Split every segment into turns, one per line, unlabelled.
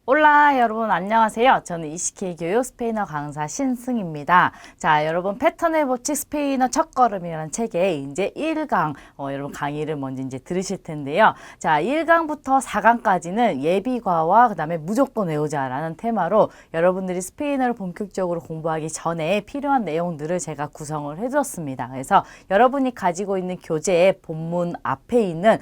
올라 여러분 안녕하세요. 저는 이시케이 교육 스페인어 강사 신승입니다. 자, 여러분 패턴의 법칙 스페인어 첫걸음이라는 책의 이제 1강 여러분 강의를 먼저 이제 들으실 텐데요. 자, 1강부터 4강까지는 예비과와 그다음에 무조건 외우자라는 테마로 여러분들이 스페인어를 본격적으로 공부하기 전에 필요한 내용들을 제가 구성을 해줬습니다. 그래서 여러분이 가지고 있는 교재의 본문 앞에 있는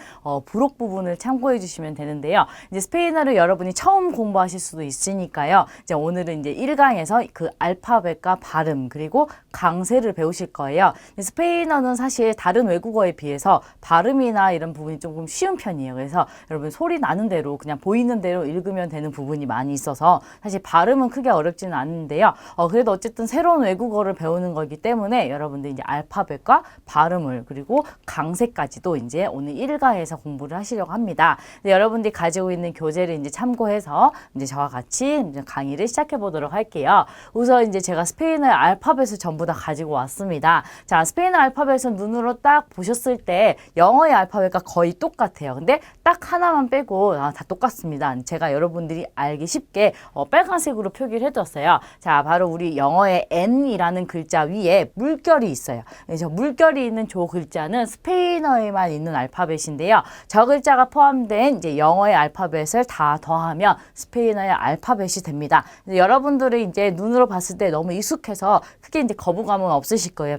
부록 부분을 참고해 주시면 되는데요. 이제 스페인어를 여러분이 처음 공부하실 수도 있으니까요. 이제 오늘은 이제 1강에서 그 알파벳과 발음 그리고 강세를 배우실 거예요. 스페인어는 사실 다른 외국어에 비해서 발음이나 이런 부분이 조금 쉬운 편이에요. 그래서 여러분 소리 나는 대로 그냥 보이는 대로 읽으면 되는 부분이 많이 있어서 사실 발음은 크게 어렵지는 않은데요. 그래도 어쨌든 새로운 외국어를 배우는 거기 때문에 여러분들 이제 알파벳과 발음을 그리고 강세까지도 이제 오늘 1강에서 공부를 하시려고 합니다. 여러분들이 가지고 있는 교재를 이제 참고해서 이제 저와 같이 이제 강의를 시작해 보도록 할게요. 우선 이제 제가 스페인어의 알파벳을 전부 다 가지고 왔습니다. 자, 스페인어 알파벳은 눈으로 딱 보셨을 때 영어의 알파벳과 거의 똑같아요. 근데 딱 하나만 빼고 다 똑같습니다. 제가 여러분들이 알기 쉽게 빨간색으로 표기를 해뒀어요. 자, 바로 우리 영어의 N이라는 글자 위에 물결이 있어요. 그래서 물결이 있는 저 글자는 스페인어에만 있는 알파벳인데요. 저 글자가 포함된 이제 영어의 알파벳을 다 더하면 스페인어의 알파벳이 됩니다. 여러분들이 이제 눈으로 봤을 때 너무 익숙해서 크게 이제 거부감은 없으실 거예요.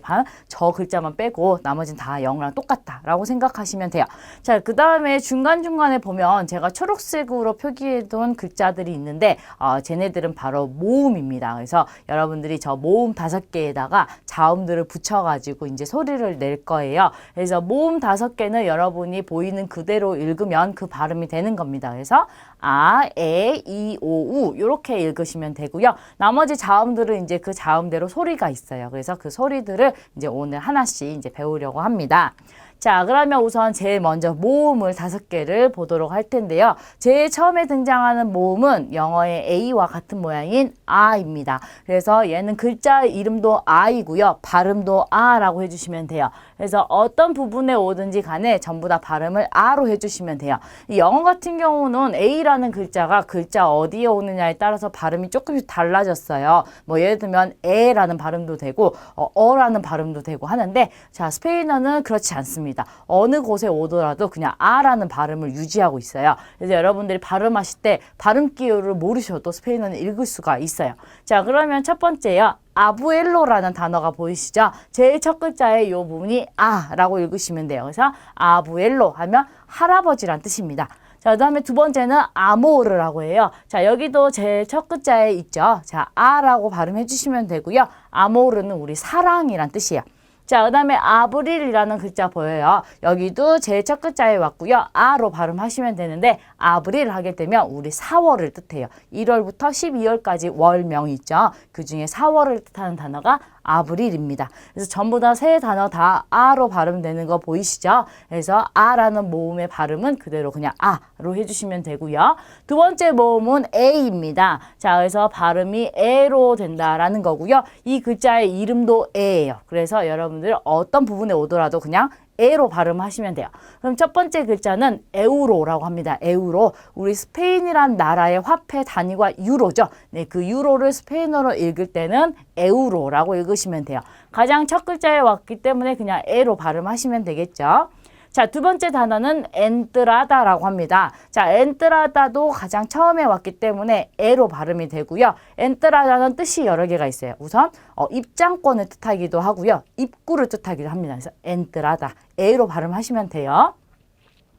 저 글자만 빼고 나머지는 다 영어랑 똑같다라고 생각하시면 돼요. 자, 그 다음에 중간중간에 보면 제가 초록색으로 표기해둔 글자들이 있는데 쟤네들은 바로 모음입니다. 그래서 여러분들이 저 모음 5개에다가 자음들을 붙여가지고 이제 소리를 낼 거예요. 그래서 모음 5개는 여러분이 보이는 그대로 읽으면 그 발음이 되는 겁니다. 그래서 아, 에, 이, 오, 우 이렇게 읽으시면 되고요. 나머지 자음들은 이제 그 자음대로 소리가 있어요. 그래서 그 소리들을 이제 오늘 하나씩 이제 배우려고 합니다. 자, 그러면 우선 제일 먼저 모음을 5개를 보도록 할 텐데요. 제일 처음에 등장하는 모음은 영어의 A와 같은 모양인 아입니다. 그래서 얘는 글자 이름도 아이고요. 발음도 아라고 해주시면 돼요. 그래서 어떤 부분에 오든지 간에 전부 다 발음을 아로 해주시면 돼요. 이 영어 같은 경우는 A라는 글자가 글자 어디에 오느냐에 따라서 발음이 조금씩 달라졌어요. 뭐 예를 들면 에라는 발음도 되고 어라는 발음도 되고 하는데 자, 스페인어는 그렇지 않습니다. 어느 곳에 오더라도 그냥 아라는 발음을 유지하고 있어요. 그래서 여러분들이 발음하실 때 발음 기호를 모르셔도 스페인어는 읽을 수가 있어요. 자, 그러면 첫 번째요. 아부엘로라는 단어가 보이시죠? 제일 첫 글자의 이 부분이 아라고 읽으시면 돼요. 그래서 아부엘로 하면 할아버지란 뜻입니다. 자, 그 다음에 두 번째는 아모르라고 해요. 자, 여기도 제일 첫 글자에 있죠. 자, 아라고 발음해 주시면 되고요. 아모르는 우리 사랑이란 뜻이에요. 자, 그 다음에 아브릴이라는 글자 보여요. 여기도 제일 첫 글자에 왔고요. 아로 발음하시면 되는데 아브릴 하게 되면 우리 4월을 뜻해요. 1월부터 12월까지 월명이 있죠. 그 중에 4월을 뜻하는 단어가 아브릴입니다. 그래서 전부 다 세 단어 다 아로 발음되는 거 보이시죠? 그래서 아라는 모음의 발음은 그대로 그냥 아로 해주시면 되고요. 두 번째 모음은 에입니다. 자, 그래서 발음이 에로 된다라는 거고요. 이 글자의 이름도 에예요. 그래서 여러분들 어떤 부분에 오더라도 그냥 에로 발음하시면 돼요. 그럼 첫 번째 글자는 에우로라고 합니다. 에우로. 우리 스페인이란 나라의 화폐 단위가 유로죠. 네, 그 유로를 스페인어로 읽을 때는 에우로라고 읽으시면 돼요. 가장 첫 글자에 왔기 때문에 그냥 에로 발음하시면 되겠죠. 자, 두 번째 단어는 엔트라다라고 합니다. 자, 엔트라다도 가장 처음에 왔기 때문에 에로 발음이 되고요. 엔트라다는 뜻이 여러 개가 있어요. 우선 입장권을 뜻하기도 하고요. 입구를 뜻하기도 합니다. 그래서 엔트라다, 에로 발음하시면 돼요.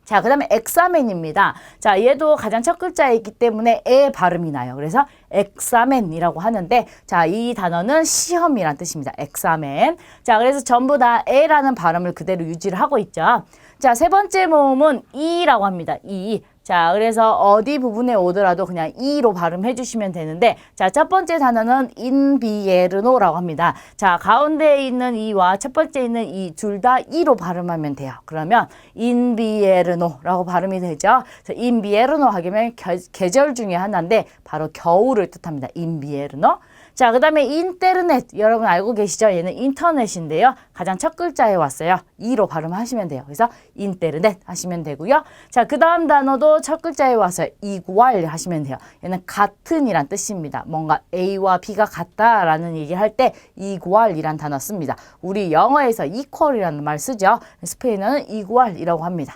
자, 그 다음에 엑사멘입니다. 자, 얘도 가장 첫 글자에 있기 때문에 에 발음이 나요. 그래서 엑사멘이라고 하는데 자, 이 단어는 시험이란 뜻입니다. 엑사멘. 자, 그래서 전부 다 에라는 발음을 그대로 유지를 하고 있죠. 자, 세 번째 모음은 이라고 합니다. 이. 자, 그래서 어디 부분에 오더라도 그냥 이로 발음해 주시면 되는데 자, 첫 번째 단어는 인비에르노라고 합니다. 자, 가운데에 있는 이와 첫 번째 있는 이 둘 다 이로 발음하면 돼요. 그러면 인비에르노라고 발음이 되죠. 인비에르노 하면 계절 중에 하나인데 바로 겨울을 뜻합니다. 인비에르노. 자, 그 다음에 인터넷 여러분 알고 계시죠? 얘는 인터넷인데요. 가장 첫 글자에 왔어요. 이로 발음하시면 돼요. 그래서 인터넷 하시면 되고요. 자, 그 다음 단어도 첫 글자에 왔어요. 이구알 하시면 돼요. 얘는 같은이란 뜻입니다. 뭔가 A와 B가 같다라는 얘기할 때 이구알이란 단어 씁니다. 우리 영어에서 equal이라는 말 쓰죠. 스페인어는 이구알이라고 합니다.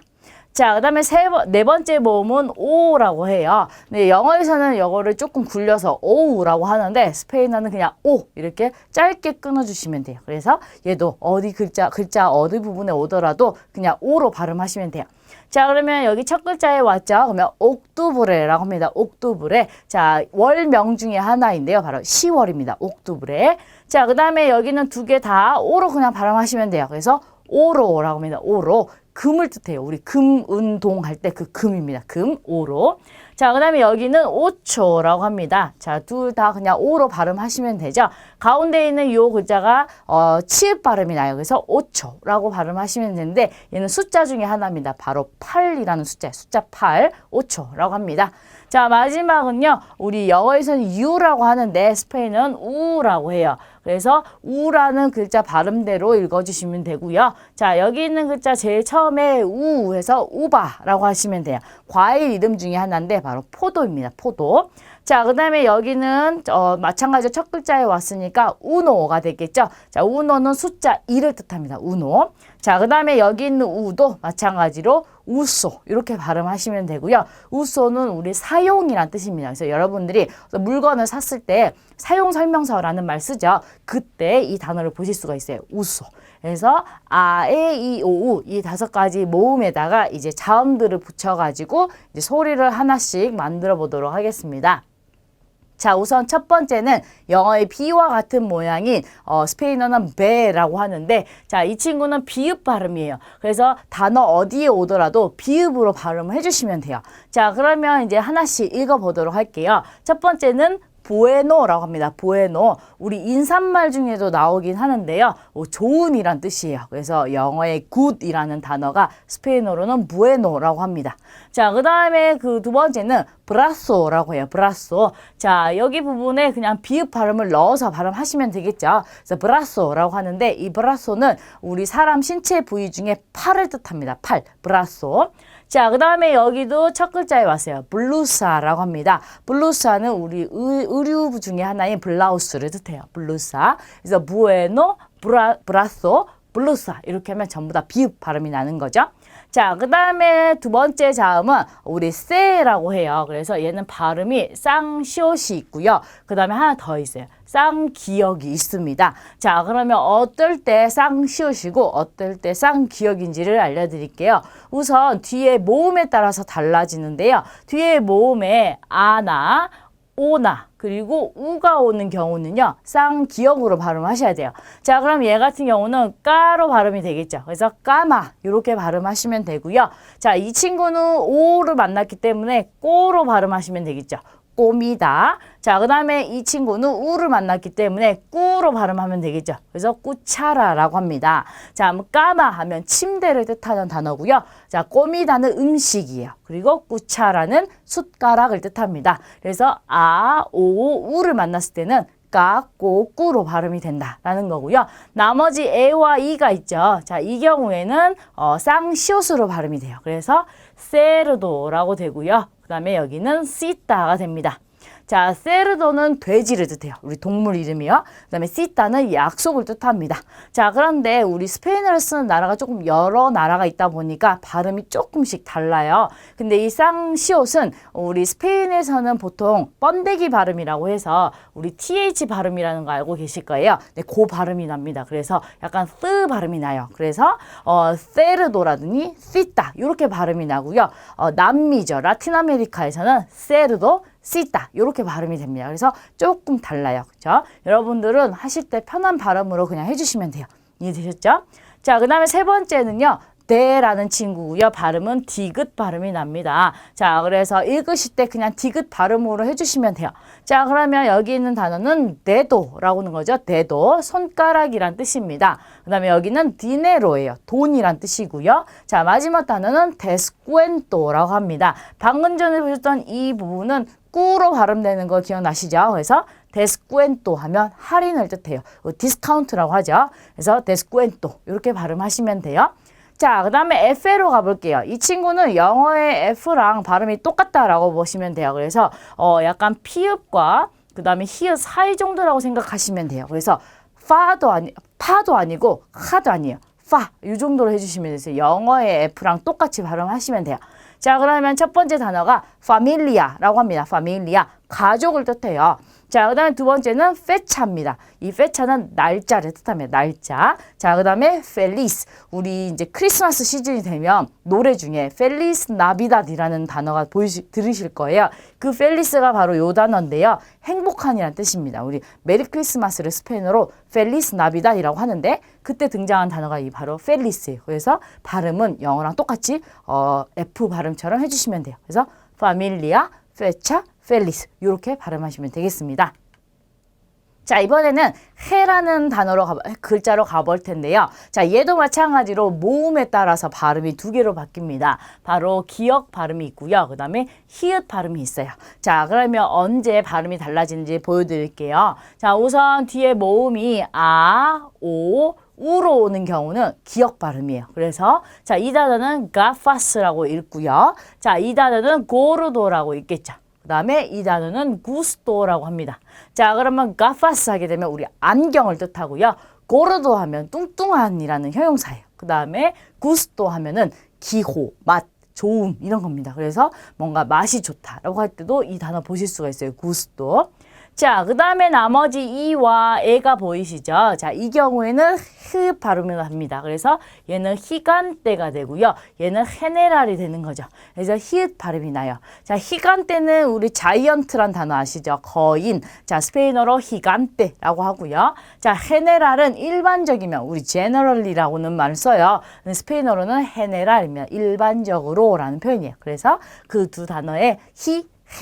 자, 그 다음에 네 번째 모음은 오라고 해요. 네, 영어에서는 이거를 조금 굴려서 오우라고 하는데 스페인어는 그냥 오 이렇게 짧게 끊어주시면 돼요. 그래서 얘도 어디 글자 어디 부분에 오더라도 그냥 오로 발음하시면 돼요. 자, 그러면 여기 첫 글자에 왔죠. 그러면 옥투브레라고 합니다. 옥투브레. 자, 월명 중에 하나인데요. 바로 10월입니다. 옥투브레. 자, 그 다음에 여기는 두 개 다 오로 그냥 발음하시면 돼요. 그래서 오로라고 합니다. 오로. 금을 뜻해요. 우리 금, 은, 동 할 때 그 금입니다. 금, 오로. 자, 그 다음에 여기는 오초라고 합니다. 자, 둘 다 그냥 오로 발음하시면 되죠. 가운데 있는 요 글자가 치읓 발음이 나요. 그래서 오초라고 발음하시면 되는데 얘는 숫자 중에 하나입니다. 바로 8이라는 숫자, 숫자 8, 오초라고 합니다. 자, 마지막은요. 우리 영어에서는 U라고 하는데 스페인은 우라고 해요. 그래서 우라는 글자 발음대로 읽어주시면 되고요. 자, 여기 있는 글자 제일 처음에 우 해서 우바라고 하시면 돼요. 과일 이름 중에 하나인데 바로 포도입니다. 포도. 자, 그 다음에 여기는 마찬가지로 첫 글자에 왔으니까 우노가 되겠죠. 자, 우노는 숫자 2를 뜻합니다. 우노. 자, 그 다음에 여기 있는 우도 마찬가지로 우소 이렇게 발음하시면 되고요. 우소는 우리 사용이란 뜻입니다. 그래서 여러분들이 물건을 샀을 때 사용 설명서라는 말 쓰죠. 그때 이 단어를 보실 수가 있어요. 우소. 그래서 아, 에, 이, 오, 우 이 5가지 모음에다가 이제 자음들을 붙여가지고 이제 소리를 하나씩 만들어 보도록 하겠습니다. 자, 우선 첫 번째는 영어의 B와 같은 모양인 스페인어는 베라고 하는데 자, 이 친구는 비읍 발음이에요. 그래서 단어 어디에 오더라도 비읍으로 발음을 해주시면 돼요. 자, 그러면 이제 하나씩 읽어보도록 할게요. 첫 번째는 부에노라고 합니다. 부에노. 우리 인사말 중에도 나오긴 하는데요. 좋은이란 뜻이에요. 그래서 영어의 굿이라는 단어가 스페인어로는 부에노라고 합니다. 자, 그 다음에 그 두 번째는 브라소라고 해요. 브라소. 자, 여기 부분에 그냥 비읍 발음을 넣어서 발음하시면 되겠죠. 그래서 브라소라고 하는데 이 브라소는 우리 사람 신체 부위 중에 팔을 뜻합니다. 팔. 브라소. 자, 그 다음에 여기도 첫 글자에 왔어요. 블루사라고 합니다. 블루사는 우리 의류 중에 하나인 블라우스를 뜻해요. 블루사. 그래서 부에노, 브라소, 블루사 이렇게 하면 전부 다 비읍 발음이 나는 거죠. 자, 그 다음에 두 번째 자음은 우리 세라고 해요. 그래서 얘는 발음이 쌍시옷이 있고요. 그 다음에 하나 더 있어요. 쌍기역이 있습니다. 자, 그러면 어떨 때 쌍시옷이고 어떨 때 쌍기역인지를 알려드릴게요. 우선 뒤에 모음에 따라서 달라지는데요. 뒤에 모음에 아나, 오나 그리고 우가 오는 경우는요. 쌍기역으로 발음하셔야 돼요. 자, 그럼 얘 같은 경우는 까로 발음이 되겠죠. 그래서 까마 이렇게 발음하시면 되고요. 자, 이 친구는 오를 만났기 때문에 꼬로 발음하시면 되겠죠. 꼬미다. 자, 그 다음에 이 친구는 우를 만났기 때문에 꾸로 발음하면 되겠죠. 그래서 꾸차라라고 합니다. 자, 까마 하면 침대를 뜻하는 단어고요. 자, 꼬미다는 음식이에요. 그리고 꾸차라는 숟가락을 뜻합니다. 그래서 아, 오, 우를 만났을 때는 까, 꼬, 꾸로 발음이 된다라는 거고요. 나머지 에와 이가 있죠. 자, 이 경우에는 쌍시옷으로 발음이 돼요. 그래서 세르도라고 되고요. 그 다음에 여기는 시타가 됩니다. 자, 세르도는 돼지를 뜻해요. 우리 동물 이름이요. 그 다음에 시타는 약속을 뜻합니다. 자, 그런데 우리 스페인어를 쓰는 나라가 조금 여러 나라가 있다 보니까 발음이 조금씩 달라요. 근데 이 쌍시옷은 우리 스페인에서는 보통 번데기 발음이라고 해서 우리 TH 발음이라는 거 알고 계실 거예요. 네, 그 발음이 납니다. 그래서 약간 쓰 발음이 나요. 그래서 세르도라든지 시타 이렇게 발음이 나고요. 남미죠. 라틴 아메리카에서는 세르도 시타 이렇게 발음이 됩니다. 그래서 조금 달라요. 그렇죠? 여러분들은 하실 때 편한 발음으로 그냥 해주시면 돼요. 이해되셨죠? 자, 그 다음에 세 번째는요. 데라는 친구고요. 발음은 디귿 발음이 납니다. 자, 그래서 읽으실 때 그냥 디귿 발음으로 해주시면 돼요. 자, 그러면 여기 있는 단어는 데도라고 하는 거죠. 데도, 손가락이란 뜻입니다. 그 다음에 여기는 디네로예요. 돈이란 뜻이고요. 자, 마지막 단어는 데스쿠엔토라고 합니다. 방금 전에 보셨던 이 부분은 꾸로 발음되는 거 기억나시죠? 그래서 데스쿠엔토 하면 할인을 뜻해요. 디스카운트라고 하죠. 그래서 데스쿠엔토 이렇게 발음하시면 돼요. 자, 그 다음에 F로 가볼게요. 이 친구는 영어의 F랑 발음이 똑같다라고 보시면 돼요. 그래서 약간 피읍과 그 다음에 히읗 사이 정도라고 생각하시면 돼요. 그래서 파도 아니고 하도 아니에요. 파, 이 정도로 해주시면 되세요. 영어의 F랑 똑같이 발음하시면 돼요. 자, 그러면 첫 번째 단어가 파밀리아라고 합니다. 파밀리아, 가족을 뜻해요. 자, 그 다음에 두 번째는 페차입니다. 이 페차는 날짜를 뜻합니다. 날짜. 자, 그 다음에 펠리스. 우리 이제 크리스마스 시즌이 되면 노래 중에 펠리스 나비다디라는 단어가 들으실 거예요. 그 펠리스가 바로 요 단어인데요. 행복한이란 뜻입니다. 우리 메리 크리스마스를 스페인어로 펠리스 나비다디라고 하는데 그때 등장한 단어가 이 바로 펠리스예요. 그래서 발음은 영어랑 똑같이 F 발음처럼 해주시면 돼요. 그래서 파밀리아, 페차, 펠리스 이렇게 발음하시면 되겠습니다. 자, 이번에는 해라는 단어로 글자로 가볼 텐데요. 자, 얘도 마찬가지로 모음에 따라서 발음이 두 개로 바뀝니다. 바로 기역 발음이 있고요. 그 다음에 히읗 발음이 있어요. 자, 그러면 언제 발음이 달라지는지 보여드릴게요. 자, 우선 뒤에 모음이 아, 오, 우로 오는 경우는 기역 발음이에요. 그래서 자, 이 단어는 가파스라고 읽고요. 자, 이 단어는 고르도라고 읽겠죠. 그 다음에 이 단어는 구스토라고 합니다. 자, 그러면 가파스 하게 되면 우리 안경을 뜻하고요. 고르도 하면 뚱뚱한이라는 형용사예요. 그 다음에 구스토 하면은 기호, 맛, 좋음 이런 겁니다. 그래서 뭔가 맛이 좋다라고 할 때도 이 단어 보실 수가 있어요. 구스토. 자, 그 다음에 나머지 이와 에가 보이시죠? 자, 이 경우에는 흐 발음을 합니다. 그래서 얘는 히간테가 되고요. 얘는 헤네랄이 되는 거죠. 그래서 히읗 발음이 나요. 자, 히간테는 우리 자이언트란 단어 아시죠? 거인. 자, 스페인어로 히간테라고 하고요. 자, 헤네랄은 일반적이면 우리 제너럴리라고는 말을 써요. 스페인어로는 헤네랄이면 일반적으로라는 표현이에요. 그래서 그 두 단어의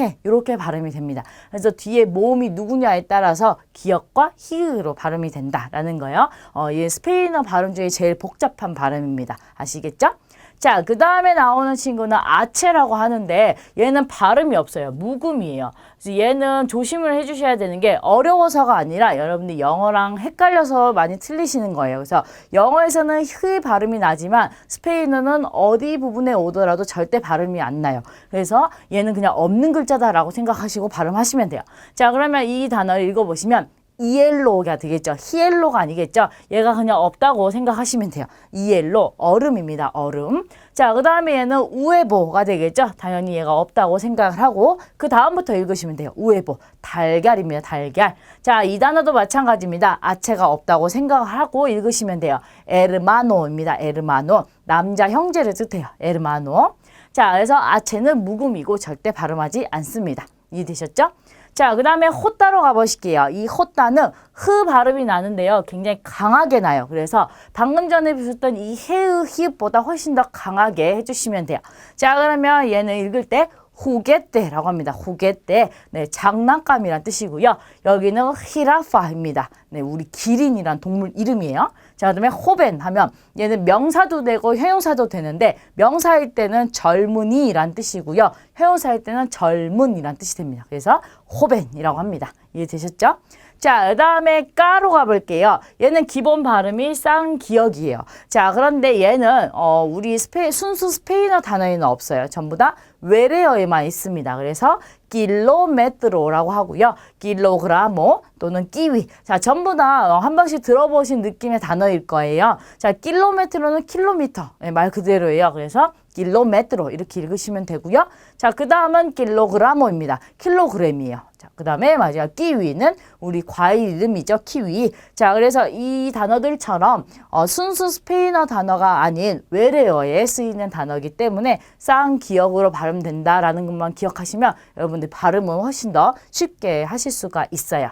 해 이렇게 발음이 됩니다. 그래서 뒤에 모음이 누구냐에 따라서 기역과 히읗으로 발음이 된다라는 거예요. 이 스페인어 발음 중에 제일 복잡한 발음입니다. 아시겠죠? 자, 그 다음에 나오는 친구는 아체라고 하는데 얘는 발음이 없어요. 묵음이에요. 그래서 얘는 조심을 해주셔야 되는 게 어려워서가 아니라 여러분들 영어랑 헷갈려서 많이 틀리시는 거예요. 그래서 영어에서는 흐 발음이 나지만 스페인어는 어디 부분에 오더라도 절대 발음이 안 나요. 그래서 얘는 그냥 없는 글자다라고 생각하시고 발음하시면 돼요. 자, 그러면 이 단어를 읽어보시면 이엘로가 되겠죠. 히엘로가 아니겠죠. 얘가 그냥 없다고 생각하시면 돼요. 이엘로, 얼음입니다. 얼음. 자, 그 다음에 얘는 우에보가 되겠죠. 당연히 얘가 없다고 생각을 하고 그 다음부터 읽으시면 돼요. 우에보, 달걀입니다. 달걀. 자, 이 단어도 마찬가지입니다. 아체가 없다고 생각을 하고 읽으시면 돼요. 에르마노입니다. 에르마노. 남자 형제를 뜻해요. 에르마노. 자, 그래서 아체는 묵음이고 절대 발음하지 않습니다. 이해되셨죠? 자, 그 다음에 호따로 가보실게요. 이 호따는 흐 발음이 나는데요. 굉장히 강하게 나요. 그래서 방금 전에 보셨던 이 헤으 히읗보다 훨씬 더 강하게 해주시면 돼요. 자, 그러면 얘는 읽을 때 후게떼라고 합니다. 후게떼. 네, 장난감이란 뜻이고요. 여기는 히라파입니다. 네, 우리 기린이란 동물 이름이에요. 자, 그다음에 호벤 하면 얘는 명사도 되고 형용사도 되는데 명사일 때는 젊은이란 뜻이고요. 형용사일 때는 젊은이란 뜻이 됩니다. 그래서 호벤이라고 합니다. 이해되셨죠? 자, 그 다음에 까로 가볼게요. 얘는 기본 발음이 쌍기역이에요. 자, 그런데 얘는 우리 순수 스페인어 단어에는 없어요. 전부 다 외래어에만 있습니다. 그래서 킬로메트로라고 하고요. 킬로그라모 또는 끼위. 자, 전부 다 한 번씩 들어보신 느낌의 단어일 거예요. 자, 킬로메트로는 킬로미터. 네, 말 그대로예요. 그래서 킬로메트로 이렇게 읽으시면 되고요. 자, 그 다음은 킬로그라모입니다. 킬로그램이에요. 자, 그 다음에 마지막 키위는 우리 과일 이름이죠. 키위. 자, 그래서 이 단어들처럼 순수 스페인어 단어가 아닌 외래어에 쓰이는 단어이기 때문에 쌍기역으로 발음된다라는 것만 기억하시면 여러분들 발음은 훨씬 더 쉽게 하실 수가 있어요.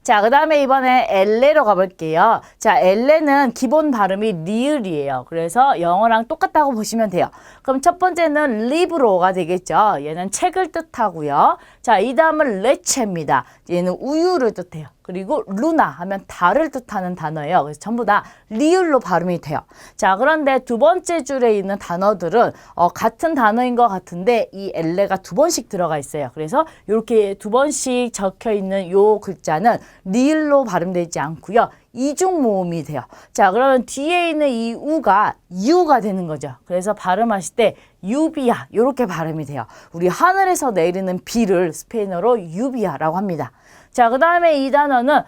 자, 그 다음에 이번에 엘레로 가볼게요. 자, 엘레는 기본 발음이 리을이에요. 그래서 영어랑 똑같다고 보시면 돼요. 그럼 첫 번째는 리브로가 되겠죠. 얘는 책을 뜻하고요. 자, 이 다음은 레체입니다. 얘는 우유를 뜻해요. 그리고 루나 하면 달을 뜻하는 단어예요. 그래서 전부 다 리을로 발음이 돼요. 자, 그런데 두 번째 줄에 있는 단어들은 같은 단어인 것 같은데 이 엘레가 두 번씩 들어가 있어요. 그래서 이렇게 두 번씩 적혀 있는 요 글자는 리을로 발음되지 않고요. 이중 모음이 돼요. 자, 그러면 뒤에 있는 이 우가 유가 되는 거죠. 그래서 발음하실 때 유비야 이렇게 발음이 돼요. 우리 하늘에서 내리는 비를 스페인어로 유비야라고 합니다. 자, 그 다음에 이 단어는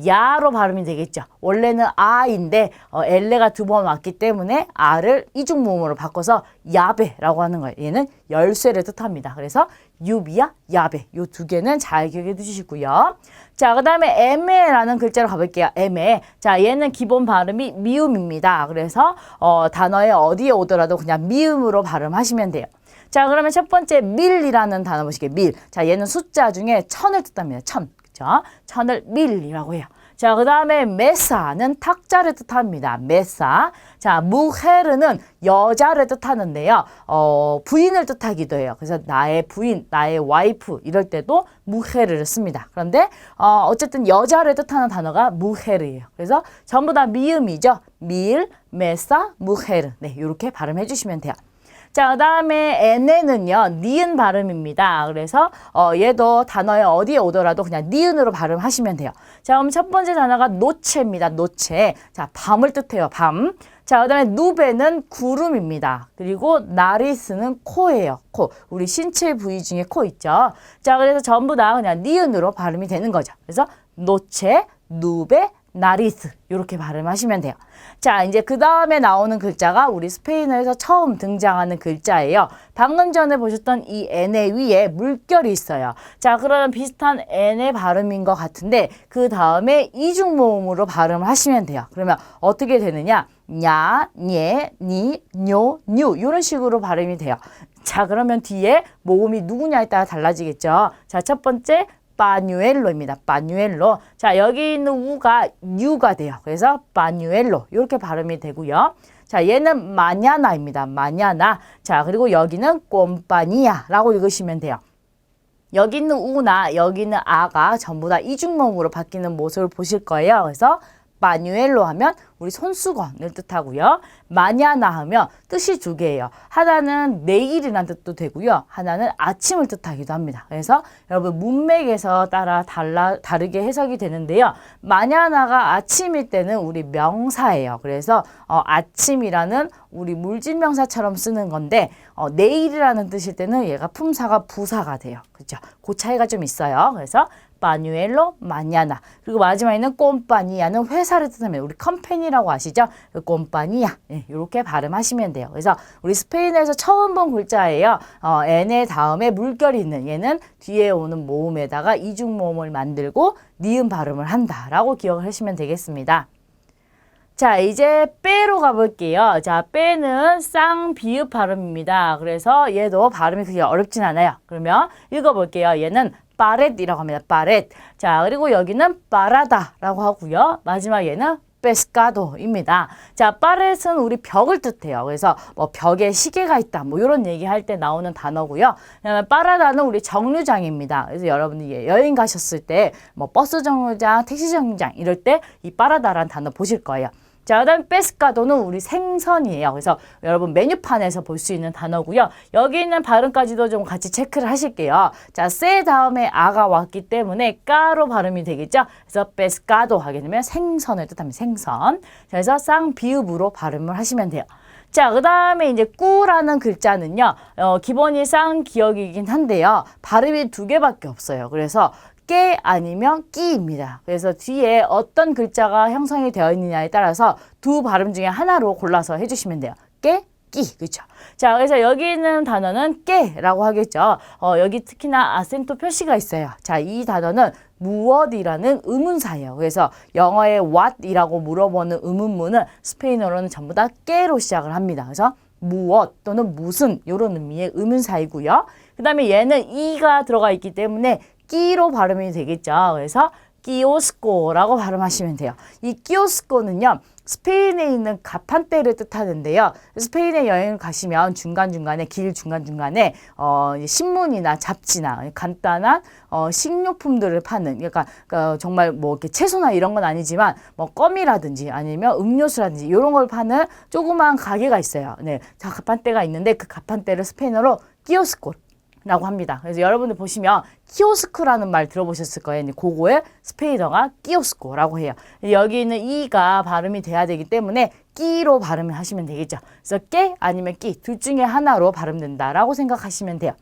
야로 발음이 되겠죠. 원래는 아인데 엘레가 두 번 왔기 때문에 아를 이중 모음으로 바꿔서 야베라고 하는 거예요. 얘는 열쇠를 뜻합니다. 그래서 유비야, 야베 요 두 개는 잘 기억해 두시고요. 자, 그 다음에 에메라는 글자로 가볼게요. 에메. 자, 얘는 기본 발음이 미음입니다. 그래서 단어에 어디에 오더라도 그냥 미음으로 발음하시면 돼요. 자, 그러면 첫 번째 밀이라는 단어 보실게요. 밀. 자, 얘는 숫자 중에 천을 뜻합니다. 천. 그죠? 천을 밀이라고 해요. 자, 그 다음에 메사는 탁자를 뜻합니다. 메사. 자, 무헤르는 여자를 뜻하는데요. 부인을 뜻하기도 해요. 그래서 나의 부인, 나의 와이프 이럴 때도 무헤르를 씁니다. 그런데 어쨌든 여자를 뜻하는 단어가 무헤르예요. 그래서 전부 다 미음이죠. 밀, 메사, 무헤르. 네, 이렇게 발음해 주시면 돼요. 자, 그 다음에 에네는요, 니은 발음입니다. 그래서 얘도 단어에 어디에 오더라도 그냥 니은으로 발음하시면 돼요. 자, 그럼 첫 번째 단어가 노체입니다. 노체. 자, 밤을 뜻해요. 밤. 자, 그 다음에 누베는 구름입니다. 그리고 나리스는 코예요. 코. 우리 신체 부위 중에 코 있죠. 자, 그래서 전부 다 그냥 니은으로 발음이 되는 거죠. 그래서 노체, 누베, 나리스 이렇게 발음하시면 돼요. 자, 이제 그 다음에 나오는 글자가 우리 스페인어에서 처음 등장하는 글자예요. 방금 전에 보셨던 이 N의 위에 물결이 있어요. 자, 그러면 비슷한 N의 발음인 것 같은데 그 다음에 이중모음으로 발음을 하시면 돼요. 그러면 어떻게 되느냐? 냐, 녜, 니, 뇨, 뉴 이런 식으로 발음이 돼요. 자, 그러면 뒤에 모음이 누구냐에 따라 달라지겠죠. 자, 첫 번째 빠뉴엘로입니다. 빠뉴엘로. 자, 여기 있는 우가 뉴가 돼요. 그래서 빠뉴엘로 이렇게 발음이 되고요. 자, 얘는 마냐나입니다. 마냐나. 자, 그리고 여기는 꼼파니아라고 읽으시면 돼요. 여기 있는 우나 여기 있는 아가 전부 다 이중모음으로 바뀌는 모습을 보실 거예요. 그래서 빠뉴엘로 하면 우리 손수건을 뜻하고요. 마냐나 하면 뜻이 두 개예요. 하나는 내일이라는 뜻도 되고요. 하나는 아침을 뜻하기도 합니다. 그래서 여러분 문맥에서 따라 다르게 해석이 되는데요. 마냐나가 아침일 때는 우리 명사예요. 그래서 아침이라는 우리 물질명사처럼 쓰는 건데 내일이라는 뜻일 때는 얘가 품사가 부사가 돼요. 그렇죠? 그 차이가 좀 있어요. 그래서 빠뉴엘로 마냐나. 그리고 마지막에는 꼼파니아는 회사를 뜻합니다. 우리 컴퍼니라고 아시죠? 꼼파니아. 네, 이렇게 발음하시면 돼요. 그래서 우리 스페인에서 처음 본 글자예요. N의 다음에 물결이 있는 얘는 뒤에 오는 모음에다가 이중모음을 만들고 니은 발음을 한다라고 기억을 하시면 되겠습니다. 자, 이제 빼로 가볼게요. 자, 빼는 쌍비읍 발음입니다. 그래서 얘도 발음이 그렇게 어렵진 않아요. 그러면 읽어볼게요. 얘는 빠렛이라고 합니다. 빠렛. 자, 그리고 여기는 빠라다라고 하고요. 마지막 얘는 페스카도입니다. 자, 빠렛은 우리 벽을 뜻해요. 그래서 뭐 벽에 시계가 있다, 뭐 이런 얘기할 때 나오는 단어고요. 그다음에 빠라다는 우리 정류장입니다. 그래서 여러분들이 여행 가셨을 때 뭐 버스 정류장, 택시 정류장 이럴 때 이 빠라다라는 단어 보실 거예요. 자, 그다음 페스카도는 우리 생선이에요. 그래서 여러분 메뉴판에서 볼 수 있는 단어고요. 여기 있는 발음까지도 좀 같이 체크를 하실게요. 자, 세 다음에 아가 왔기 때문에 까로 발음이 되겠죠. 그래서 페스카도 하게 되면 생선을 뜻합니다. 생선. 자, 그래서 쌍비읍으로 발음을 하시면 돼요. 자, 그 다음에 이제 꾸라는 글자는요, 기본이 쌍기역이긴 한데요. 발음이 두 개밖에 없어요. 그래서 깨 아니면 끼입니다. 그래서 뒤에 어떤 글자가 형성이 되어 있느냐에 따라서 두 발음 중에 하나로 골라서 해주시면 돼요. 깨, 끼. 그렇죠? 자, 그래서 여기 있는 단어는 깨라고 하겠죠. 여기 특히나 아센토 표시가 있어요. 자, 이 단어는 무엇이라는 의문사예요. 그래서 영어의 what이라고 물어보는 의문문은 스페인어로는 전부 다 깨로 시작을 합니다. 그래서 무엇 또는 무슨 이런 의미의 의문사이고요. 그 다음에 얘는 이가 들어가 있기 때문에 끼로 발음이 되겠죠. 그래서 키오스코라고 발음하시면 돼요. 이 키오스코는요. 스페인에 있는 가판대를 뜻하는데요. 스페인에 여행을 가시면 중간중간에 길 중간중간에 신문이나 잡지나 간단한 식료품들을 파는 그러니까 정말 뭐 이렇게 채소나 이런 건 아니지만 뭐 껌이라든지 아니면 음료수라든지 이런 걸 파는 조그마한 가게가 있어요. 네, 자 가판대가 있는데 그 가판대를 스페인어로 키오스코 라고 합니다. 그래서 여러분들 보시면 키오스크라는 말 들어보셨을 거예요. 그거의 스페인어가 키오스코라고 해요. 여기 있는 이가 발음이 돼야 되기 때문에 끼로 발음을 하시면 되겠죠. 그래서 깨 아니면 끼 둘 중에 하나로 발음된다라고 생각하시면 돼요.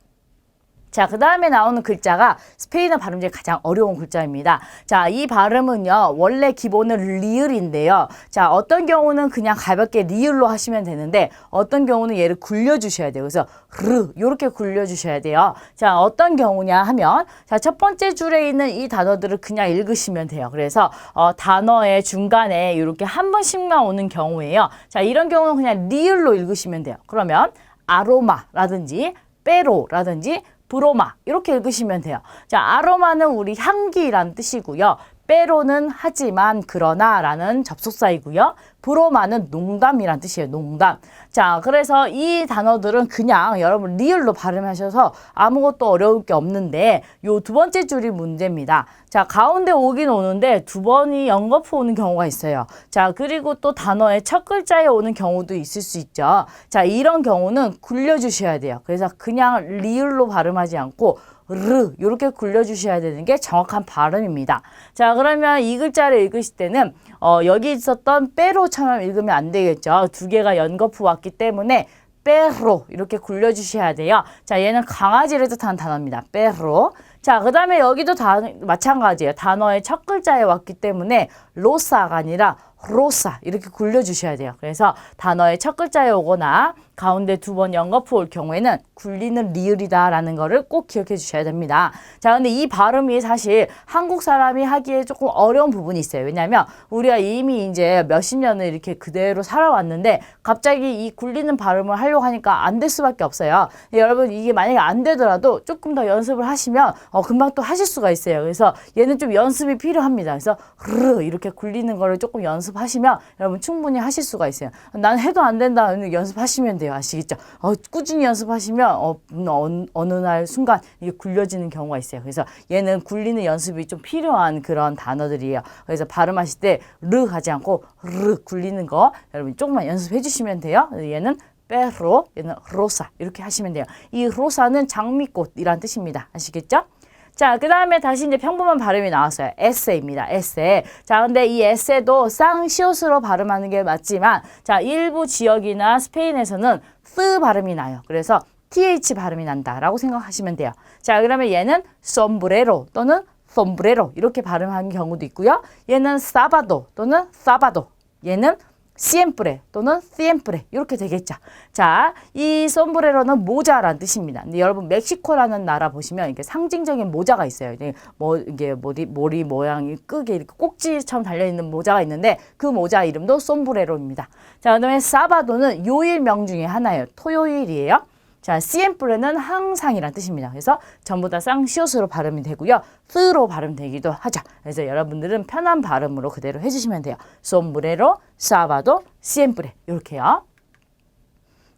자, 그 다음에 나오는 글자가 스페인어 발음 중에 가장 어려운 글자입니다. 자, 이 발음은요, 원래 기본은 리을인데요. 자, 어떤 경우는 그냥 가볍게 리을로 하시면 되는데, 어떤 경우는 얘를 굴려주셔야 돼요. 그래서, 요렇게 굴려주셔야 돼요. 자, 어떤 경우냐 하면, 자, 첫 번째 줄에 있는 이 단어들을 그냥 읽으시면 돼요. 그래서, 단어의 중간에 이렇게 한 번씩만 오는 경우에요. 자, 이런 경우는 그냥 리을로 읽으시면 돼요. 그러면, 아로마라든지, 빼로라든지, 브로마 이렇게 읽으시면 돼요. 자, 아로마는 우리 향기란 뜻이고요. 빼로는 하지만 그러나 라는 접속사이고요. 브로마는 농담이란 뜻이에요. 농담. 자, 그래서 이 단어들은 그냥 여러분 리을로 발음하셔서 아무것도 어려울 게 없는데 요 두 번째 줄이 문제입니다. 자, 가운데 오긴 오는데 두 번이 연거푸 오는 경우가 있어요. 자, 그리고 또 단어의 첫 글자에 오는 경우도 있을 수 있죠. 자, 이런 경우는 굴려주셔야 돼요. 그래서 그냥 리을로 발음하지 않고 이렇게 굴려주셔야 되는 게 정확한 발음입니다. 자, 그러면 이 글자를 읽으실 때는 여기 있었던 빼로처럼 읽으면 안 되겠죠. 두 개가 연거푸 왔기 때문에 빼로 이렇게 굴려주셔야 돼요. 자, 얘는 강아지를 뜻하는 단어입니다. 빼로. 자, 그 다음에 여기도 마찬가지예요. 단어의 첫 글자에 왔기 때문에 로사가 아니라 로사 이렇게 굴려주셔야 돼요. 그래서 단어의 첫 글자에 오거나 가운데 두 번 연거푸 올 경우에는 굴리는 리을이다라는 거를 꼭 기억해 주셔야 됩니다. 자, 근데 이 발음이 사실 한국 사람이 하기에 조금 어려운 부분이 있어요. 왜냐하면 우리가 이미 이제 몇십 년을 이렇게 그대로 살아왔는데 갑자기 이 굴리는 발음을 하려고 하니까 안 될 수밖에 없어요. 여러분 이게 만약에 안 되더라도 조금 더 연습을 하시면 금방 또 하실 수가 있어요. 그래서 얘는 좀 연습이 필요합니다. 그래서 이렇게 굴리는 거를 조금 연습하시면 여러분 충분히 하실 수가 있어요. 난 해도 안 된다. 연습하시면 돼요. 아시겠죠? 꾸준히 연습하시면 어느 날 순간 이게 굴려지는 경우가 있어요. 그래서 얘는 굴리는 연습이 좀 필요한 그런 단어들이에요. 그래서 발음하실 때 르 하지 않고 굴리는 거 여러분 조금만 연습해 주시면 돼요. 얘는 빼로, 얘는 로사 이렇게 하시면 돼요. 이 로사는 장미꽃이란 뜻입니다. 아시겠죠? 자, 그 다음에 다시 이제 평범한 발음이 나왔어요. 에세입니다. 에세. 자, 근데 이 에세도 쌍시옷으로 발음하는 게 맞지만, 자, 일부 지역이나 스페인에서는 쓰 발음이 나요. 그래서 th 발음이 난다라고 생각하시면 돼요. 자, 그러면 얘는 sombrero 또는 sombrero 이렇게 발음하는 경우도 있고요. 얘는 sábado 또는 sábado. 얘는 siempre 또는 siempre 이렇게 되겠죠. 자, 이 솜브레로는 모자란 뜻입니다. 근데 여러분 멕시코라는 나라 보시면 이게 상징적인 모자가 있어요. 이게 머리 모양이 끄게 이렇게 꼭지처럼 달려 있는 모자가 있는데 그 모자 이름도 솜브레로입니다. 자, 그다음에 사바도는 요일명 중에 하나예요. 토요일이에요. 자, siempre는 항상이란 뜻입니다. 그래서 전부 다 쌍시옷으로 발음이 되고요. 쓰로 발음되기도 하죠. 그래서 여러분들은 편한 발음으로 그대로 해주시면 돼요. sombrero, sábado, siempre 이렇게요.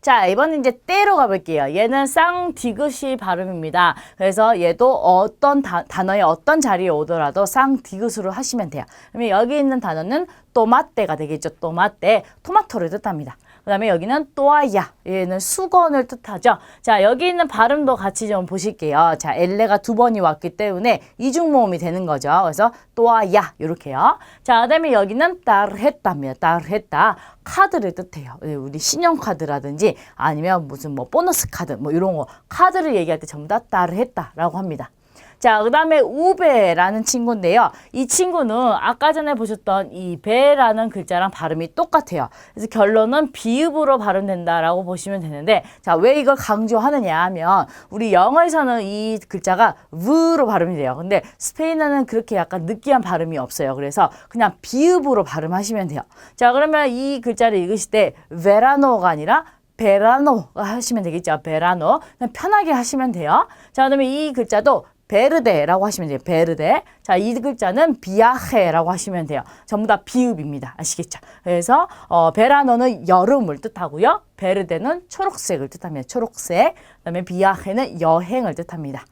자, 이번엔 이제 때로 가볼게요. 얘는 쌍디귿이 발음입니다. 그래서 얘도 어떤 단어의 어떤 자리에 오더라도 쌍디귿으로 하시면 돼요. 그러면 여기 있는 단어는 또마떼가 되겠죠. 또마떼, 토마토를 뜻합니다. 그 다음에 여기는 또아야, 얘는 수건을 뜻하죠. 자, 여기 있는 발음도 같이 좀 보실게요. 자, 엘레가 두 번이 왔기 때문에 이중모음이 되는 거죠. 그래서 또아야 이렇게요. 자, 그 다음에 여기는 따르했다입니다. 따르했다, 카드를 뜻해요. 우리 신용카드라든지 아니면 무슨 뭐 보너스 카드 뭐 이런 거 카드를 얘기할 때 전부 다 따르했다라고 합니다. 자, 그 다음에 우베라는 친구인데요. 이 친구는 아까 전에 보셨던 이 베라는 글자랑 발음이 똑같아요. 그래서 결론은 비읍으로 발음된다라고 보시면 되는데, 자, 왜 이걸 강조하느냐 하면 우리 영어에서는 이 글자가 v로 발음이 돼요. 근데 스페인어는 그렇게 약간 느끼한 발음이 없어요. 그래서 그냥 비읍으로 발음하시면 돼요. 자, 그러면 이 글자를 읽으실 때 베라노가 아니라 베라노 하시면 되겠죠. 베라노. 그냥 편하게 하시면 돼요. 자, 그다음에 이 글자도 베르데라고 하시면 돼요. 베르데. 자, 이 글자는 비아헤라고 하시면 돼요. 전부 다 비읍입니다. 아시겠죠? 그래서 베라노는 여름을 뜻하고요. 베르데는 초록색을 뜻합니다. 초록색. 그다음에 비아헤는 여행을 뜻합니다.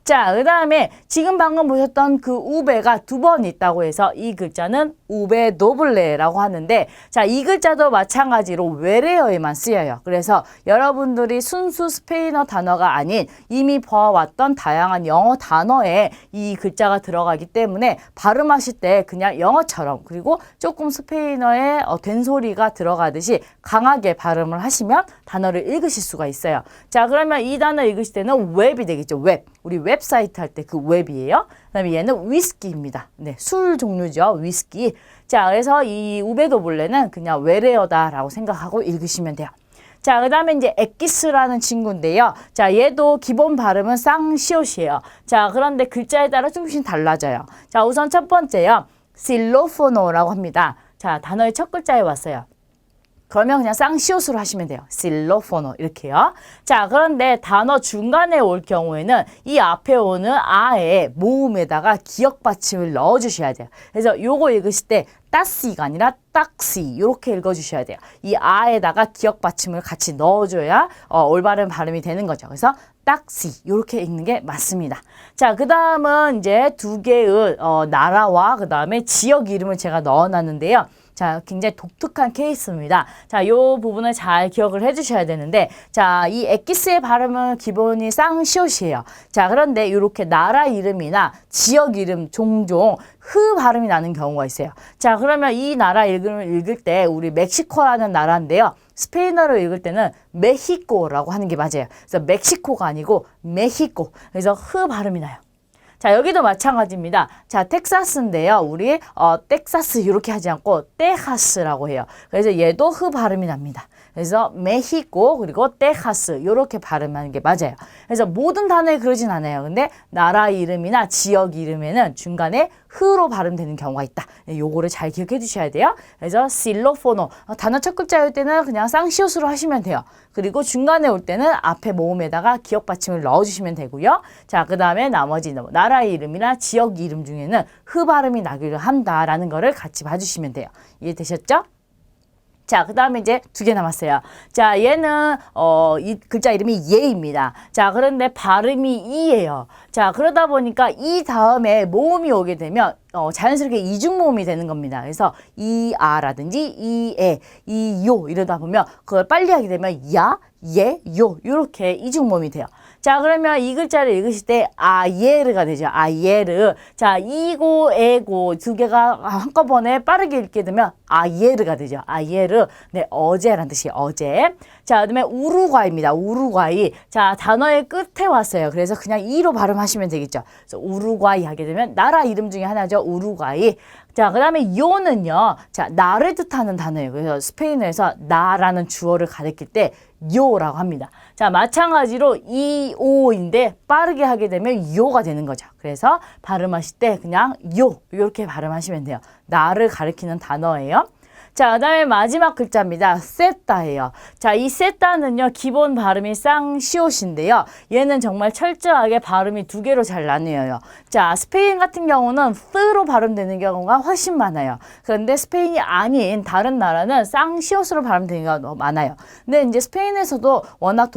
자, 그 다음에 지금 방금 보셨던 그 우베가 두 번 있다고 해서 이 글자는 우베 노블레라고 하는데, 자, 이 글자도 마찬가지로 외래어에만 쓰여요. 그래서 여러분들이 순수 스페인어 단어가 아닌 이미 보아왔던 다양한 영어 단어에 이 글자가 들어가기 때문에 발음하실 때 그냥 영어처럼, 그리고 조금 스페인어의 된소리가 들어가듯이 강하게 발음을 하시면 단어를 읽으실 수가 있어요. 자, 그러면 이 단어 읽으실 때는 웹이 되겠죠. 웹. 우리 웹사이트 할 때 그 웹이에요. 그다음에 얘는 위스키입니다. 네, 술 종류죠. 위스키. 자, 그래서 이 우베도블레는 그냥 외래어다라고 생각하고 읽으시면 돼요. 자, 그 다음에 이제 엑기스라는 친구인데요. 자, 얘도 기본 발음은 쌍시옷이에요. 자, 그런데 글자에 따라 조금씩 달라져요. 자, 우선 첫 번째요. 실로포노라고 합니다. 자, 단어의 첫 글자에 왔어요. 그러면 그냥 쌍시옷으로 하시면 돼요. 실로포노 이렇게요. 자, 그런데 단어 중간에 올 경우에는 이 앞에 오는 아의 모음에다가 기역 받침을 넣어주셔야 돼요. 그래서 요거 읽으실 때 따시가 아니라 딱시 이렇게 읽어주셔야 돼요. 이 아에다가 기역 받침을 같이 넣어줘야 올바른 발음이 되는 거죠. 그래서 딱시 이렇게 읽는 게 맞습니다. 자, 그 다음은 이제 두 개의 나라와 그 다음에 지역 이름을 제가 넣어놨는데요. 자, 굉장히 독특한 케이스입니다. 자, 요 부분을 잘 기억을 해주셔야 되는데, 자, 이 엑기스의 발음은 기본이 쌍시옷이에요. 자, 그런데 이렇게 나라 이름이나 지역 이름 종종 흐 발음이 나는 경우가 있어요. 자, 그러면 이 나라 이름을 읽을 때 우리 멕시코라는 나라인데요. 스페인어로 읽을 때는 메히코라고 하는 게 맞아요. 그래서 멕시코가 아니고 메히코. 그래서 흐 발음이 나요. 자, 여기도 마찬가지입니다. 자, 텍사스인데요. 우리 텍사스 이렇게 하지 않고 테하스라고 해요. 그래서 얘도 흐 발음이 납니다. 그래서 메히코 그리고 테하스 이렇게 발음하는 게 맞아요. 그래서 모든 단어에 그러진 않아요. 근데 나라 이름이나 지역 이름에는 중간에 흐로 발음되는 경우가 있다. 요거를 잘 기억해 주셔야 돼요. 그래서 실로포노 단어 첫 글자일 때는 그냥 쌍시옷으로 하시면 돼요. 그리고 중간에 올 때는 앞에 모음에다가 기역 받침을 넣어주시면 되고요. 자, 그 다음에 나머지 나라 이름이나 지역 이름 중에는 흐 발음이 나기를 한다라는 거를 같이 봐주시면 돼요. 이해되셨죠? 자, 그 다음에 이제 두 개 남았어요. 자, 얘는 이 글자 이름이 예입니다. 자, 그런데 발음이 이예요. 자, 그러다 보니까 이 다음에 모음이 오게 되면 자연스럽게 이중모음이 되는 겁니다. 그래서 이아라든지 이에, 이요 이러다 보면 그걸 빨리 하게 되면 야, 예, 요 이렇게 이중모음이 돼요. 자, 그러면 이 글자를 읽으실 때 아예르가 되죠. 아예르. 자, 이고, 에고 두 개가 한꺼번에 빠르게 읽게 되면 아예르가 되죠. 아예르. 네, 어제라는 뜻이에요. 어제. 자, 그다음에 우루과이입니다. 우루과이. 자, 단어의 끝에 왔어요. 그래서 그냥 이로 발음하시면 되겠죠. 그래서 우루과이 하게 되면 나라 이름 중에 하나죠. 우루과이. 자, 그 다음에 요는요. 자, 나를 뜻하는 단어예요. 그래서 스페인어에서 나라는 주어를 가리킬 때 요라고 합니다. 자, 마찬가지로 이오인데 빠르게 하게 되면 요가 되는 거죠. 그래서 발음하실 때 그냥 요 이렇게 발음하시면 돼요. 나를 가리키는 단어예요. 자, 그 다음에 마지막 글자입니다. 세타예요. 자, 이 세타는요, 기본 발음이 쌍시옷인데요. 얘는 정말 철저하게 발음이 두 개로 잘 나뉘어요. 자, 스페인 같은 경우는 스로 발음되는 경우가 훨씬 많아요. 그런데 스페인이 아닌 다른 나라는 쌍시옷으로 발음되는 경우가 너무 많아요. 근데 이제 스페인에서도 워낙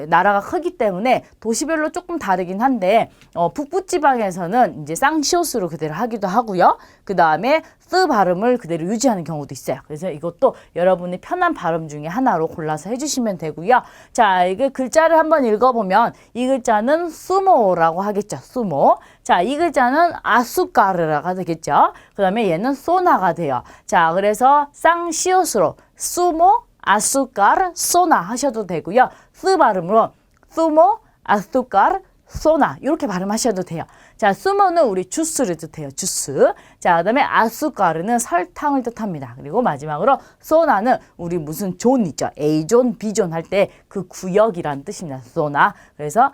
나라가 크기 때문에 도시별로 조금 다르긴 한데, 북부 지방에서는 이제 쌍시옷으로 그대로 하기도 하고요. 그 다음에 스 발음을 그대로 유지하는 경우도 있어요. 그래서 이것도 여러분이 편한 발음 중에 하나로 골라서 해주시면 되고요. 자, 이게 글자를 한번 읽어보면 이 글자는 수모라고 하겠죠. 수모. 자, 이 글자는 아수까르라가 되겠죠. 그 다음에 얘는 소나가 돼요. 자, 그래서 쌍시옷으로 수모, 아수까르, 소나 하셔도 되고요. 스 발음으로 수모, 아수까르, 소나 이렇게 발음하셔도 돼요. 자, 수모는 우리 주스를 뜻해요. 주스. 자, 그다음에 아수까르는 설탕을 뜻합니다. 그리고 마지막으로 소나는 우리 무슨 존 있죠. A존, B존 할 때 그 구역이라는 뜻입니다. 소나. 그래서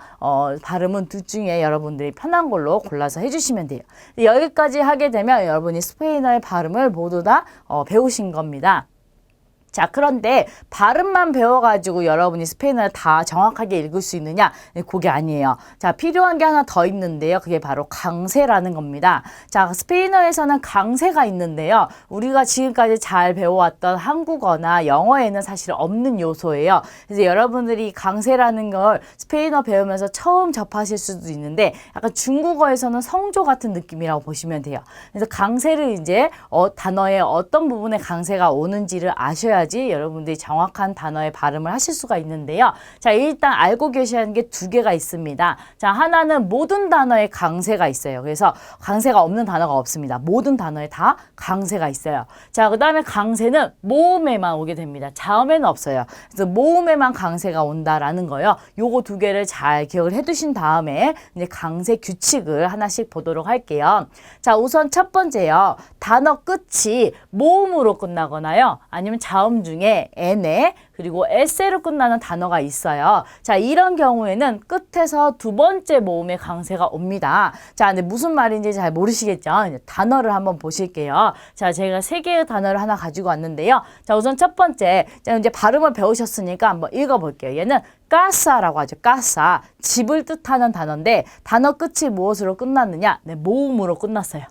발음은 둘 중에 여러분들이 편한 걸로 골라서 해주시면 돼요. 여기까지 하게 되면 여러분이 스페인어의 발음을 모두 다 배우신 겁니다. 자, 그런데 발음만 배워가지고 여러분이 스페인어를 다 정확하게 읽을 수 있느냐? 네, 그게 아니에요. 자, 필요한 게 하나 더 있는데요. 그게 바로 강세라는 겁니다. 자, 스페인어에서는 강세가 있는데요. 우리가 지금까지 잘 배워왔던 한국어나 영어에는 사실 없는 요소예요. 그래서 여러분들이 강세라는 걸 스페인어 배우면서 처음 접하실 수도 있는데 약간 중국어에서는 성조 같은 느낌이라고 보시면 돼요. 그래서 강세를 이제 단어의 어떤 부분에 강세가 오는지를 아셔야 지 여러분들이 정확한 단어의 발음을 하실 수가 있는데요. 자, 일단 알고 계셔야 하는 게 두 개가 있습니다. 자, 하나는 모든 단어에 강세가 있어요. 그래서 강세가 없는 단어가 없습니다. 모든 단어에 다 강세가 있어요. 자, 그 다음에 강세는 모음에만 오게 됩니다. 자음에는 없어요. 그래서 모음에만 강세가 온다라는 거요. 요거 두 개를 잘 기억을 해두신 다음에 이제 강세 규칙을 하나씩 보도록 할게요. 자, 우선 첫 번째요. 단어 끝이 모음으로 끝나거나요. 아니면 자음 중에 n에 그리고 s로 끝나는 단어가 있어요. 자, 이런 경우에는 끝에서 두 번째 모음의 강세가 옵니다. 자, 근데 무슨 말인지 잘 모르시겠죠? 단어를 한번 보실게요. 자, 제가 세 개의 단어를 하나 가지고 왔는데요. 자, 우선 첫 번째, 자, 이제 발음을 배우셨으니까 한번 읽어볼게요. 얘는 까사라고 하죠. 까사. 집을 뜻하는 단어인데 단어 끝이 무엇으로 끝났느냐? 네, 모음으로 끝났어요.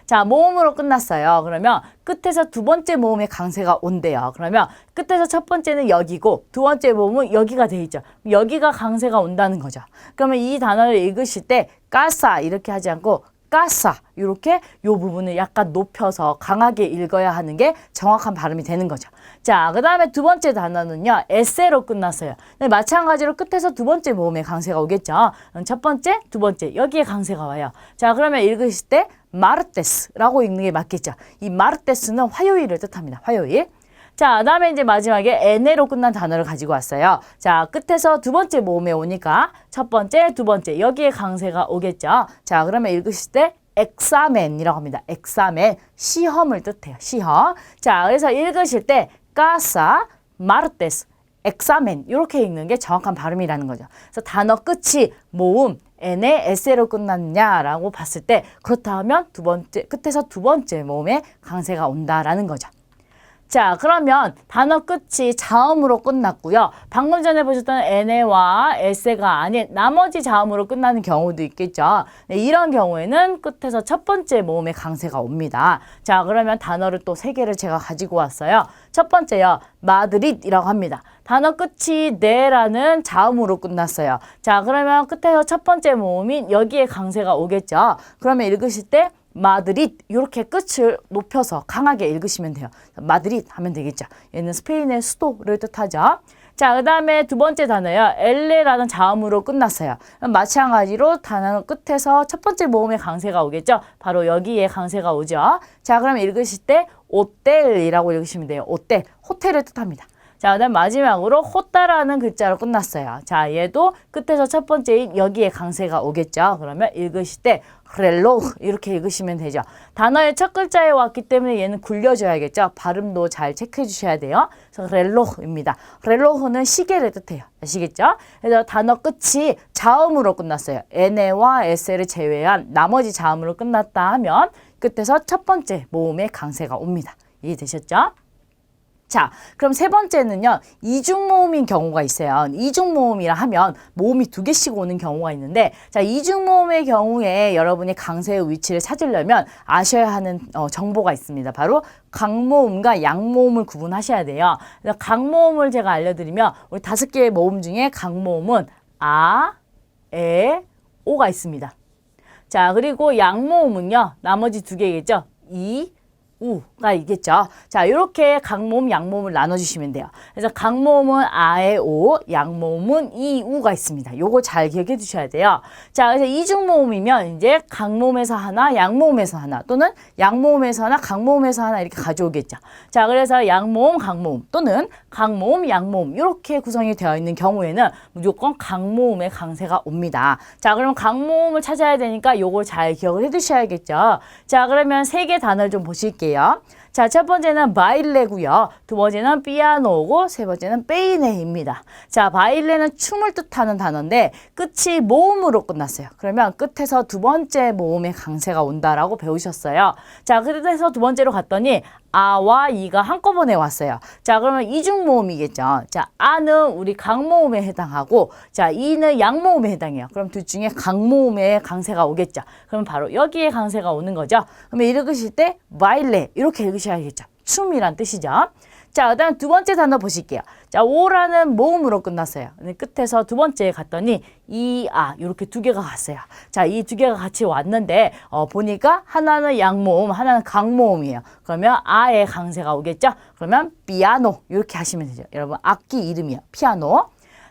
자, 모음으로 끝났어요. 그러면 끝에서 두 번째 모음의 강세가 온대요. 그러면 끝에서 첫 번째는 여기고 두 번째 모음은 여기가 돼 있죠. 여기가 강세가 온다는 거죠. 그러면 이 단어를 읽으실 때 까사 이렇게 하지 않고 까사 이렇게 요 부분을 약간 높여서 강하게 읽어야 하는 게 정확한 발음이 되는 거죠. 자, 그 다음에 두 번째 단어는요. 에세로 끝났어요. 마찬가지로 끝에서 두 번째 모음의 강세가 오겠죠. 첫 번째, 두 번째 여기에 강세가 와요. 자, 그러면 읽으실 때 마르테스라고 읽는 게 맞겠죠. 이 마르테스는 화요일을 뜻합니다. 화요일. 자, 그 다음에 이제 마지막에 에네로 끝난 단어를 가지고 왔어요. 자, 끝에서 두 번째 모음에 오니까 첫 번째, 두 번째 여기에 강세가 오겠죠. 자, 그러면 읽으실 때 엑사멘이라고 합니다. 엑사멘, 시험을 뜻해요. 시험. 자, 그래서 읽으실 때 까사, 마르테스, 엑사멘 이렇게 읽는 게 정확한 발음이라는 거죠. 그래서 단어 끝이 모음, n에 s로 끝났냐라고 봤을 때 그렇다면 두 번째 끝에서 두 번째 모음에 강세가 온다라는 거죠. 자, 그러면 단어 끝이 자음으로 끝났고요. 방금 전에 보셨던 n에와 s가 아닌 나머지 자음으로 끝나는 경우도 있겠죠. 네, 이런 경우에는 끝에서 첫 번째 모음에 강세가 옵니다. 자, 그러면 단어를 또 세 개를 제가 가지고 왔어요. 첫 번째요. 마드릿이라고 합니다. 단어 끝이 네라는 자음으로 끝났어요. 자, 그러면 끝에서 첫 번째 모음인 여기에 강세가 오겠죠. 그러면 읽으실 때 마드릿 이렇게 끝을 높여서 강하게 읽으시면 돼요. 마드릿 하면 되겠죠. 얘는 스페인의 수도를 뜻하죠. 자, 그 다음에 두 번째 단어요. 엘레라는 자음으로 끝났어요. 마찬가지로 단어 끝에서 첫 번째 모음의 강세가 오겠죠. 바로 여기에 강세가 오죠. 자, 그럼 읽으실 때 오텔이라고 읽으시면 돼요. 오텔, 호텔을 뜻합니다. 자, 그다음 마지막으로 호따라는 글자로 끝났어요. 자, 얘도 끝에서 첫 번째인 여기에 강세가 오겠죠. 그러면 읽으실 때 렐로흐 이렇게 읽으시면 되죠. 단어의 첫 글자에 왔기 때문에 얘는 굴려줘야겠죠. 발음도 잘 체크해 주셔야 돼요. 그래서 렐로흐입니다. 렐로흐는 시계를 뜻해요. 아시겠죠? 그래서 단어 끝이 자음으로 끝났어요. n에와 s를 제외한 나머지 자음으로 끝났다 하면 끝에서 첫 번째 모음에 강세가 옵니다. 이해되셨죠? 자, 그럼 세 번째는요. 이중모음인 경우가 있어요. 이중모음이라 하면 모음이 두 개씩 오는 경우가 있는데 자, 이중모음의 경우에 여러분이 강세의 위치를 찾으려면 아셔야 하는 정보가 있습니다. 바로 강모음과 양모음을 구분하셔야 돼요. 그래서 강모음을 제가 알려드리면 우리 5개의 모음 중에 강모음은 아, 에, 오가 있습니다. 자, 그리고 양모음은요. 나머지 두 개겠죠. 이, 우가 있겠죠. 자, 이렇게 강모음, 양모음을 나눠주시면 돼요. 그래서 강모음은 아에 오, 양모음은 이, 우가 있습니다. 요거 잘 기억해 두셔야 돼요. 자, 그래서 이중모음이면 이제 강모음에서 하나, 양모음에서 하나, 또는 양모음에서 하나, 강모음에서 하나 이렇게 가져오겠죠. 자, 그래서 양모음, 강모음, 또는 강모음, 양모음 이렇게 구성이 되어 있는 경우에는 무조건 강모음의 강세가 옵니다. 자, 그럼 강모음을 찾아야 되니까 요걸 잘 기억을 해 두셔야겠죠. 자, 그러면 세 개 단어를 좀 보실게요. 자, 첫 번째는 바일레고요. 두 번째는 피아노고 세 번째는 베이네입니다. 자, 바일레는 춤을 뜻하는 단어인데 끝이 모음으로 끝났어요. 그러면 끝에서 두 번째 모음의 강세가 온다라고 배우셨어요. 자, 그래서 두 번째로 갔더니 아와 이가 한꺼번에 왔어요. 자, 그러면 이중 모음이겠죠. 자, 아는 우리 강모음에 해당하고, 자, 이는 양모음에 해당해요. 그럼 둘 중에 강모음에 강세가 오겠죠. 그럼 바로 여기에 강세가 오는 거죠. 그러면 읽으실 때 바일레 이렇게 읽으셔야겠죠. 춤이란 뜻이죠. 자, 그다음 두 번째 단어 보실게요. 자, 오라는 모음으로 끝났어요. 근데 끝에서 두 번째에 갔더니 이아 이렇게 두 개가 갔어요. 자, 이 두 개가 같이 왔는데 보니까 하나는 양모음, 하나는 강모음이에요. 그러면 아의 강세가 오겠죠. 그러면 피아노 이렇게 하시면 되죠. 여러분 악기 이름이요. 피아노.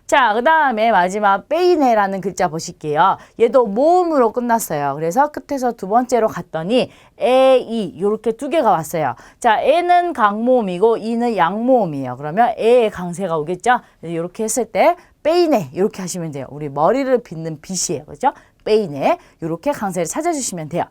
자, 그 다음에 마지막 베이네라는 글자 보실게요. 얘도 모음으로 끝났어요. 그래서 끝에서 두 번째로 갔더니 에, 이 이렇게 두 개가 왔어요. 자, 에는 강모음이고 이는 양모음이에요. 그러면 에의 강세가 오겠죠. 이렇게 했을 때 베이네 이렇게 하시면 돼요. 우리 머리를 빗는 빗이에요. 그렇죠? 베이네 이렇게 강세를 찾아주시면 돼요.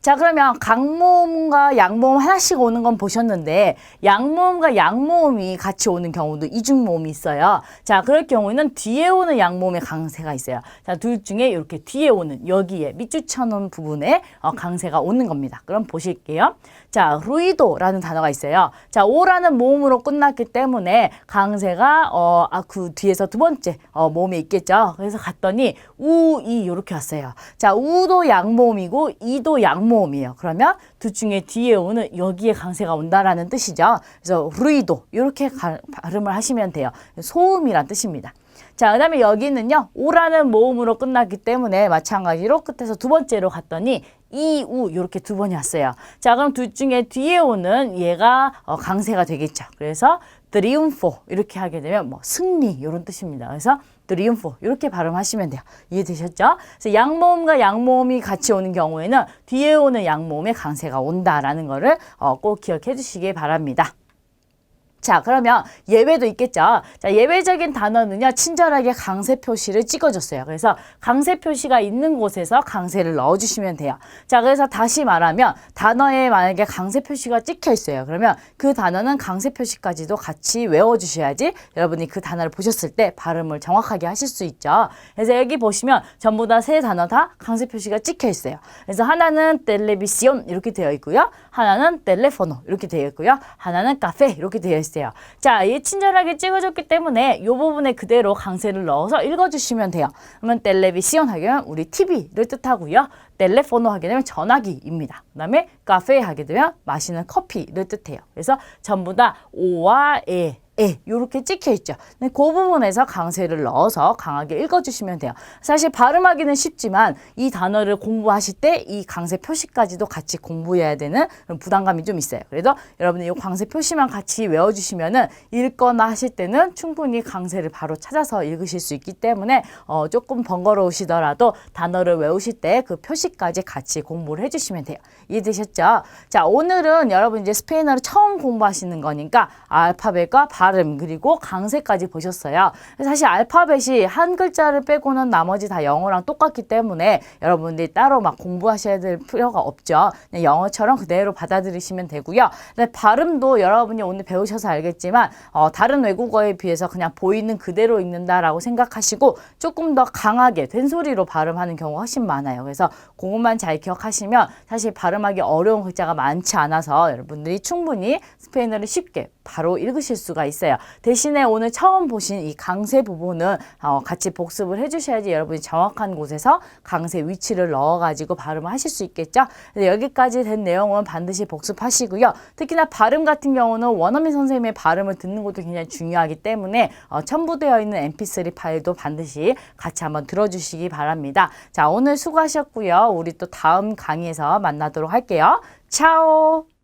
자, 그러면 강모음과 양모음 하나씩 오는 건 보셨는데 양모음과 양모음이 같이 오는 경우도 이중모음이 있어요. 자, 그럴 경우에는 뒤에 오는 양모음의 강세가 있어요. 자, 둘 중에 이렇게 뒤에 오는 여기에 밑줄 쳐놓은 부분에 강세가 오는 겁니다. 그럼 보실게요. 자, 루이도라는 단어가 있어요. 자, 오라는 모음으로 끝났기 때문에 강세가 그 뒤에서 두 번째 모음에 있겠죠. 그래서 갔더니 우, 이 이렇게 왔어요. 자, 우도 양모음이고 이도 양모음이에요. 그러면 둘 중에 뒤에 오는 여기에 강세가 온다라는 뜻이죠. 그래서 루이도 이렇게 발음을 하시면 돼요. 소음이란 뜻입니다. 자, 그 다음에 여기는요, 오라는 모음으로 끝났기 때문에 마찬가지로 끝에서 두 번째로 갔더니 이, 우 이렇게 두 번이 왔어요. 자, 그럼 둘 중에 뒤에 오는 얘가 강세가 되겠죠. 그래서 트리움포 이렇게 하게 되면 뭐 승리 이런 뜻입니다. 그래서 트리움포 이렇게 발음하시면 돼요. 이해되셨죠? 그래서 양모음과 양모음이 같이 오는 경우에는 뒤에 오는 양모음에 강세가 온다라는 거를 꼭 기억해 주시기 바랍니다. 자, 그러면 예외도 있겠죠. 자, 예외적인 단어는요, 친절하게 강세 표시를 찍어줬어요. 그래서 강세 표시가 있는 곳에서 강세를 넣어주시면 돼요. 자, 그래서 다시 말하면 단어에 만약에 강세 표시가 찍혀 있어요. 그러면 그 단어는 강세 표시까지도 같이 외워주셔야지 여러분이 그 단어를 보셨을 때 발음을 정확하게 하실 수 있죠. 그래서 여기 보시면 전부 다 세 단어 다 강세 표시가 찍혀 있어요. 그래서 하나는 텔레비시온 이렇게 되어 있고요. 하나는 텔레포노 이렇게 되어 있고요. 하나는 카페 이렇게 되어 있어요. 자, 이 친절하게 찍어줬기 때문에 이 부분에 그대로 강세를 넣어서 읽어주시면 돼요. 그러면 텔레비시온 하게 되면 우리 TV를 뜻하고요. 텔레포노 하게 되면 전화기입니다. 그 다음에 카페 하게 되면 마시는 커피를 뜻해요. 그래서 전부 다 오와 이렇게 찍혀 있죠. 그 부분에서 강세를 넣어서 강하게 읽어주시면 돼요. 사실 발음하기는 쉽지만 이 단어를 공부하실 때 이 강세 표시까지도 같이 공부해야 되는 부담감이 좀 있어요. 그래서 여러분이 이 강세 표시만 같이 외워주시면은 읽거나 하실 때는 충분히 강세를 바로 찾아서 읽으실 수 있기 때문에 조금 번거로우시더라도 단어를 외우실 때 그 표시까지 같이 공부를 해주시면 돼요. 이해되셨죠? 자, 오늘은 여러분 이제 스페인어를 처음 공부하시는 거니까 알파벳과 발음 그리고 강세까지 보셨어요. 사실 알파벳이 한 글자를 빼고는 나머지 다 영어랑 똑같기 때문에 여러분들이 따로 막 공부하셔야 될 필요가 없죠. 그냥 영어처럼 그대로 받아들이시면 되고요. 근데 발음도 여러분이 오늘 배우셔서 알겠지만 다른 외국어에 비해서 그냥 보이는 그대로 읽는다라고 생각하시고 조금 더 강하게 된소리로 발음하는 경우가 훨씬 많아요. 그래서 그것만 잘 기억하시면 사실 발음하기 어려운 글자가 많지 않아서 여러분들이 충분히 스페인어를 쉽게 바로 읽으실 수가 있어요. 대신에 오늘 처음 보신 이 강세 부분은 같이 복습을 해주셔야지 여러분이 정확한 곳에서 강세 위치를 넣어가지고 발음을 하실 수 있겠죠. 여기까지 된 내용은 반드시 복습하시고요. 특히나 발음 같은 경우는 원어민 선생님의 발음을 듣는 것도 굉장히 중요하기 때문에 첨부되어 있는 mp3 파일도 반드시 같이 한번 들어주시기 바랍니다. 자, 오늘 수고하셨고요. 우리 또 다음 강의에서 만나도록 할게요. 차오!